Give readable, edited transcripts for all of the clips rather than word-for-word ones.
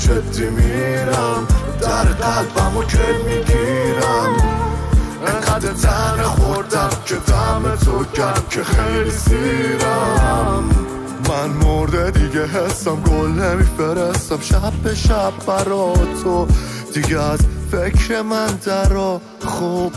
جدی میرم در قلبمو که میگیرم انقدر تنه خوردم که دم تو گرم که خیلی سیرم من مرده دیگه حسم گل نمیفرستم شب به شب برا تو دیگه از فکر من درا خوب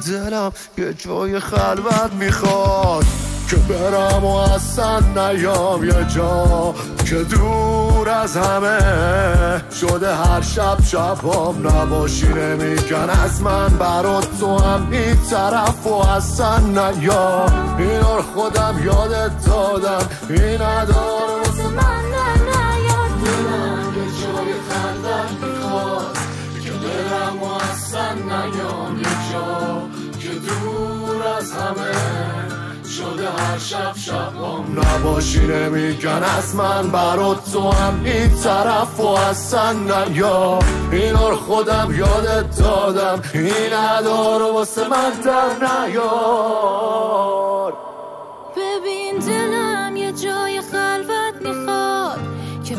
دلم یه جای خلوت میخواد که برم و اصلا نیام یه جا که دور از همه شده هر شب شبام نباشی نمیگن از من برات تو هم این طرف و اصلا نیام اینا رو خودم یادت دادم این نداره واسه من نیاد دلم یه جای خلوت میخواد که برم و اصلا نیام یه جا که دور از همه شده هر شب شبام نباشی نمیگن از من برات تو هم این طرف و اصلا نیا اینا رو خودم یادت دادم این نداره واسه من در نیار ببین دلم یه جای خلوت میخواد که